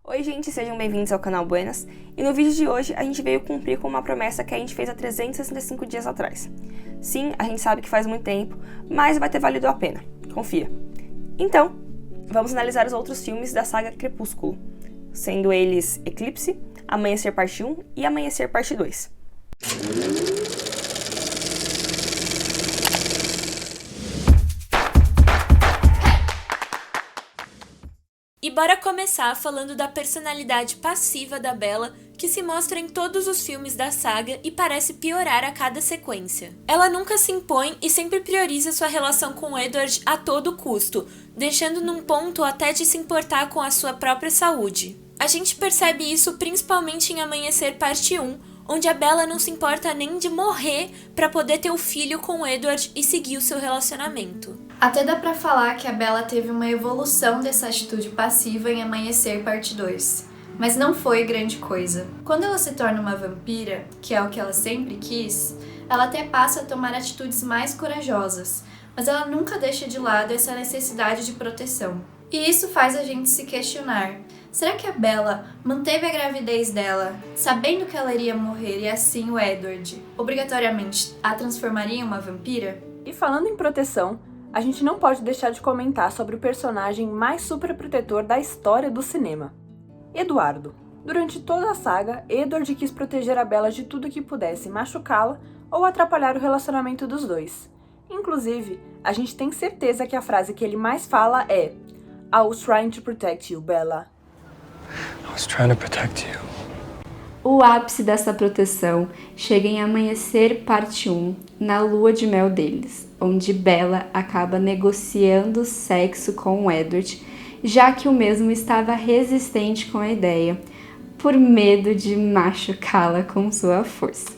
Oi gente, sejam bem-vindos ao canal Buenas, e no vídeo de hoje a gente veio cumprir com uma promessa que a gente fez há 365 dias atrás. Sim, a gente sabe que faz muito tempo, mas vai ter valido a pena, confia. Então, vamos analisar os outros filmes da saga Crepúsculo, sendo eles Eclipse, Amanhecer Parte 1 e Amanhecer Parte 2. E bora começar falando da personalidade passiva da Bella, que se mostra em todos os filmes da saga e parece piorar a cada sequência. Ela nunca se impõe e sempre prioriza sua relação com Edward a todo custo, deixando num ponto até de se importar com a sua própria saúde. A gente percebe isso principalmente em Amanhecer Parte 1, onde a Bella não se importa nem de morrer para poder ter o filho com o Edward e seguir o seu relacionamento. Até dá pra falar que a Bella teve uma evolução dessa atitude passiva em Amanhecer Parte 2, mas não foi grande coisa. Quando ela se torna uma vampira, que é o que ela sempre quis, ela até passa a tomar atitudes mais corajosas, mas ela nunca deixa de lado essa necessidade de proteção. E isso faz a gente se questionar: será que a Bella manteve a gravidez dela sabendo que ela iria morrer e assim o Edward obrigatoriamente a transformaria em uma vampira? E falando em proteção, a gente não pode deixar de comentar sobre o personagem mais superprotetor da história do cinema, Eduardo. Durante toda a saga, Edward quis proteger a Bella de tudo que pudesse machucá-la ou atrapalhar o relacionamento dos dois. Inclusive, a gente tem certeza que a frase que ele mais fala é "I was trying to protect you, Bella." I was trying to protect you. O ápice dessa proteção chega em Amanhecer Parte 1, na lua de mel deles, onde Bella acaba negociando sexo com Edward, já que o mesmo estava resistente com a ideia, por medo de machucá-la com sua força.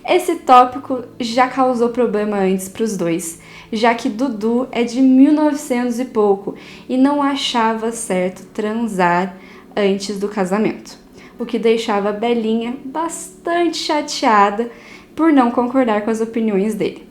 Esse tópico já causou problema antes para os dois, já que Dudu é de 1900 e pouco e não achava certo transar antes do casamento, o que deixava a Belinha bastante chateada por não concordar com as opiniões dele.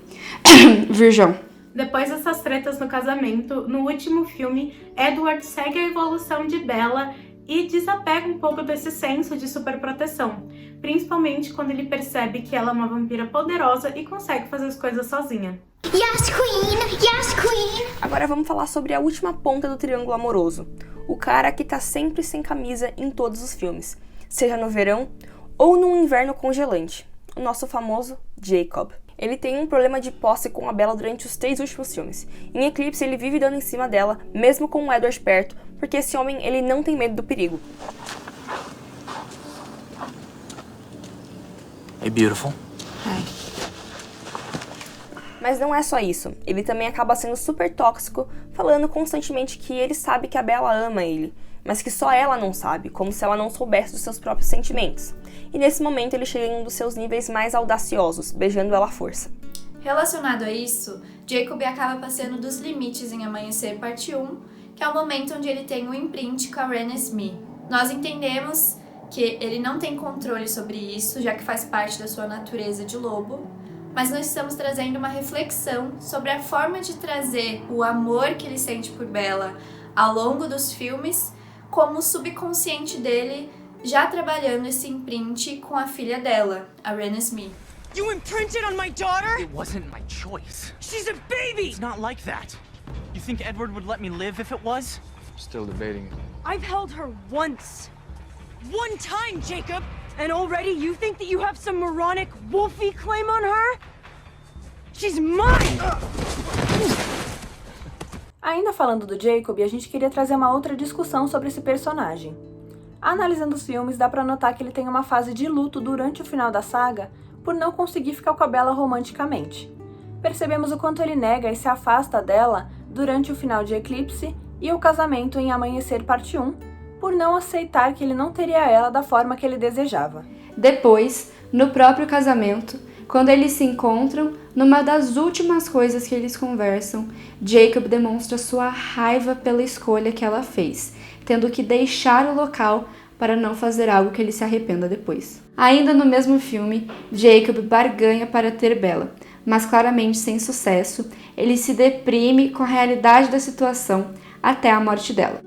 Virgão. Depois dessas tretas no casamento, no último filme, Edward segue a evolução de Bella e desapega um pouco desse senso de superproteção, principalmente quando ele percebe que ela é uma vampira poderosa e consegue fazer as coisas sozinha. Yes, Queen! Yes, Queen! Agora vamos falar sobre a última ponta do triângulo amoroso, o cara que tá sempre sem camisa em todos os filmes, seja no verão ou num inverno congelante, o nosso famoso Jacob. Ele tem um problema de posse com a Bella durante os 3 últimos filmes. Em Eclipse ele vive dando em cima dela, mesmo com o Edward perto, porque esse homem ele não tem medo do perigo. Hey, beautiful. Mas não é só isso, ele também acaba sendo super tóxico, falando constantemente que ele sabe que a Bella ama ele, mas que só ela não sabe, como se ela não soubesse dos seus próprios sentimentos. E nesse momento ele chega em um dos seus níveis mais audaciosos, beijando ela à força. Relacionado a isso, Jacob acaba passando dos limites em Amanhecer Parte 1, que é o momento onde ele tem um imprint com a Ren Smee. Nós entendemos que ele não tem controle sobre isso, já que faz parte da sua natureza de lobo, mas nós estamos trazendo uma reflexão sobre a forma de trazer o amor que ele sente por Bella ao longo dos filmes, como o subconsciente dele já trabalhando esse imprint com a filha dela, a Ren Smee. You imprinted on my daughter? It wasn't my choice. She's a baby! It's not like that. You think Edward would let me live if it was? Still debating it. I've held her once. One time, Jacob! And already you think that you have some moronic wolfy claim on her? She's mine! Ainda falando do Jacob, a gente queria trazer uma outra discussão sobre esse personagem. Analisando os filmes, dá pra notar que ele tem uma fase de luto durante o final da saga por não conseguir ficar com a Bella romanticamente. Percebemos o quanto ele nega e se afasta dela durante o final de Eclipse e o casamento em Amanhecer Parte 1, por não aceitar que ele não teria ela da forma que ele desejava. Depois, no próprio casamento, quando eles se encontram, numa das últimas coisas que eles conversam, Jacob demonstra sua raiva pela escolha que ela fez, tendo que deixar o local para não fazer algo que ele se arrependa depois. Ainda no mesmo filme, Jacob barganha para ter Bella, mas claramente sem sucesso, ele se deprime com a realidade da situação até a morte dela.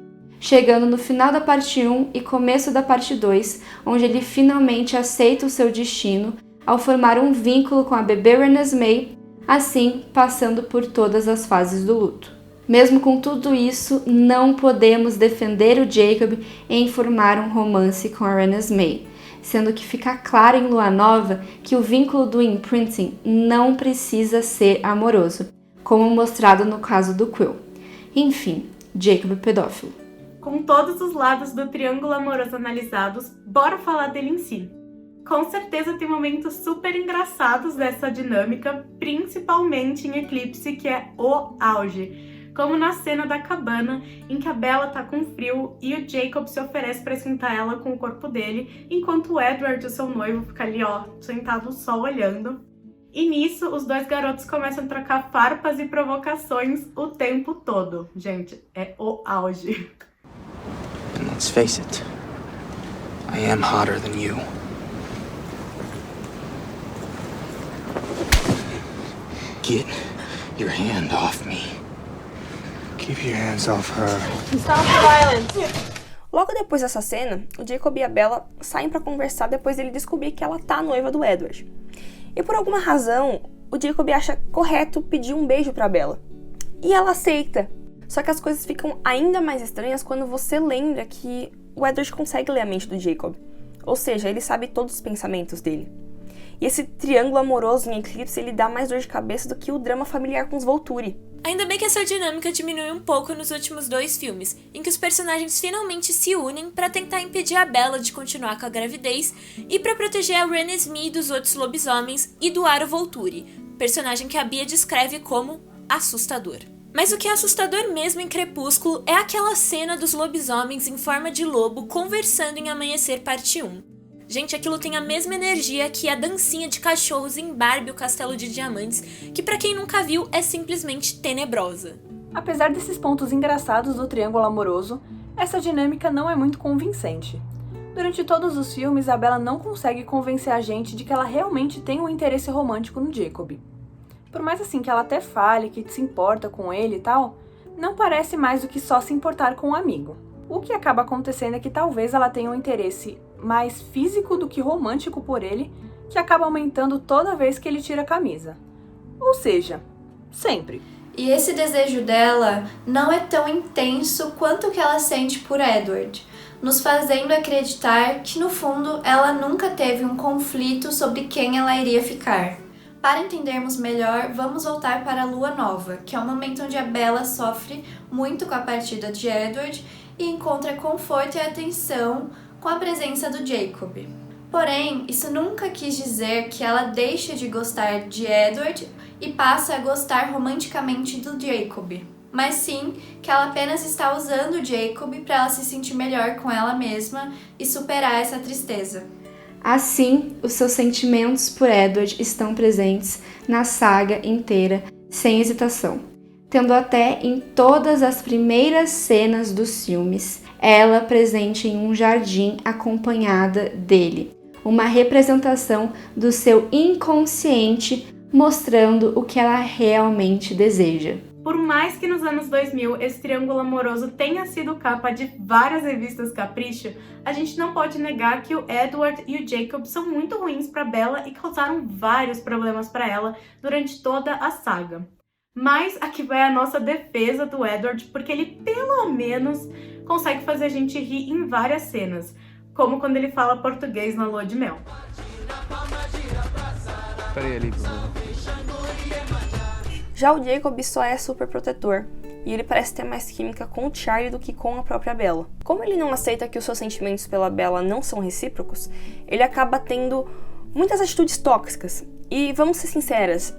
chegando no final da parte 1 e começo da parte 2, onde ele finalmente aceita o seu destino ao formar um vínculo com a bebê Renesmee, assim passando por todas as fases do luto. Mesmo com tudo isso, não podemos defender o Jacob em formar um romance com a Renesmee, sendo que fica claro em Lua Nova que o vínculo do imprinting não precisa ser amoroso, como mostrado no caso do Quill. Enfim, Jacob é pedófilo. Com todos os lados do triângulo amoroso analisados, bora falar dele em si. Com certeza tem momentos super engraçados dessa dinâmica, principalmente em Eclipse, que é o auge. Como na cena da cabana, em que a Bella tá com frio e o Jacob se oferece para esquentar ela com o corpo dele, enquanto o Edward, o seu noivo, fica ali, sentado só olhando. E nisso, os dois garotos começam a trocar farpas e provocações o tempo todo. Gente, é o auge. And let's face it, I am hotter than you. Get your hand off me. Keep your hands off her. Stop the violence! Logo depois dessa cena, o Jacob e a Bella saem pra conversar depois dele descobrir que ela tá noiva do Edward. E por alguma razão, o Jacob acha correto pedir um beijo pra Bella. E ela aceita. Só que as coisas ficam ainda mais estranhas quando você lembra que o Edward consegue ler a mente do Jacob. Ou seja, ele sabe todos os pensamentos dele. E esse triângulo amoroso em Eclipse, ele dá mais dor de cabeça do que o drama familiar com os Volturi. Ainda bem que essa dinâmica diminui um pouco nos últimos 2 filmes, em que os personagens finalmente se unem para tentar impedir a Bella de continuar com a gravidez e para proteger a Renesmee dos outros lobisomens e do Aro Volturi, personagem que a Bia descreve como assustador. Mas o que é assustador mesmo em Crepúsculo é aquela cena dos lobisomens em forma de lobo conversando em Amanhecer Parte 1. Gente, aquilo tem a mesma energia que a dancinha de cachorros em Barbie, o Castelo de Diamantes, que pra quem nunca viu é simplesmente tenebrosa. Apesar desses pontos engraçados do triângulo amoroso, essa dinâmica não é muito convincente. Durante todos os filmes, a Bella não consegue convencer a gente de que ela realmente tem um interesse romântico no Jacob. Por mais assim que ela até fale que se importa com ele e tal, não parece mais do que só se importar com um amigo. O que acaba acontecendo é que talvez ela tenha um interesse mais físico do que romântico por ele, que acaba aumentando toda vez que ele tira a camisa. Ou seja, sempre. E esse desejo dela não é tão intenso quanto o que ela sente por Edward, nos fazendo acreditar que no fundo ela nunca teve um conflito sobre quem ela iria ficar. Para entendermos melhor, vamos voltar para a Lua Nova, que é o momento onde a Bella sofre muito com a partida de Edward e encontra conforto e atenção com a presença do Jacob. Porém, isso nunca quis dizer que ela deixa de gostar de Edward e passa a gostar romanticamente do Jacob, mas sim que ela apenas está usando o Jacob para ela se sentir melhor com ela mesma e superar essa tristeza. Assim, os seus sentimentos por Edward estão presentes na saga inteira, sem hesitação, tendo até em todas as primeiras cenas dos filmes ela presente em um jardim acompanhada dele, uma representação do seu inconsciente mostrando o que ela realmente deseja. Por mais que nos anos 2000 esse triângulo amoroso tenha sido capa de várias revistas capricho, a gente não pode negar que o Edward e o Jacob são muito ruins para Bella e causaram vários problemas para ela durante toda a saga. Mas aqui vai a nossa defesa do Edward, porque ele pelo menos consegue fazer a gente rir em várias cenas, como quando ele fala português na lua de mel. Já o Jacob só é super protetor, e ele parece ter mais química com o Charlie do que com a própria Bella. Como ele não aceita que os seus sentimentos pela Bella não são recíprocos, ele acaba tendo muitas atitudes tóxicas. E vamos ser sinceras,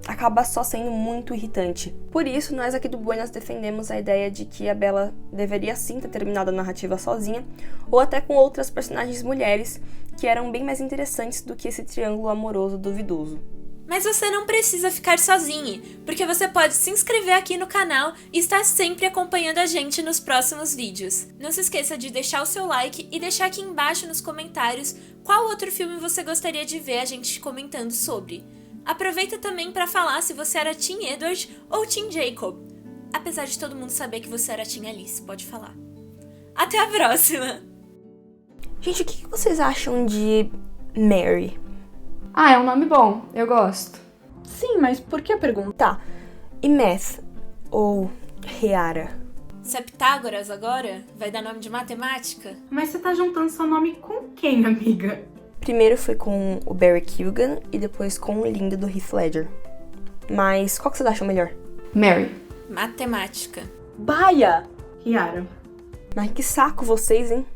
acaba só sendo muito irritante. Por isso, nós aqui do Buenas defendemos a ideia de que a Bella deveria sim ter terminado a narrativa sozinha, ou até com outras personagens mulheres que eram bem mais interessantes do que esse triângulo amoroso duvidoso. Mas você não precisa ficar sozinho, porque você pode se inscrever aqui no canal e estar sempre acompanhando a gente nos próximos vídeos. Não se esqueça de deixar o seu like e deixar aqui embaixo nos comentários qual outro filme você gostaria de ver a gente comentando sobre. Aproveita também para falar se você era Team Edward ou Team Jacob. Apesar de todo mundo saber que você era Team Alice, pode falar. Até a próxima! Gente, o que vocês acham de Mary? Ah, é um nome bom, eu gosto. Sim, mas por que a pergunta? Tá. E Math? Ou Riara? Se é Pitágoras agora, vai dar nome de matemática? Mas você tá juntando seu nome com quem, amiga? Primeiro foi com o Barry Keoghan e depois com o lindo do Heath Ledger. Mas qual que vocês acham melhor? Mary. Matemática. Baia! Riara. Mas que saco vocês, hein?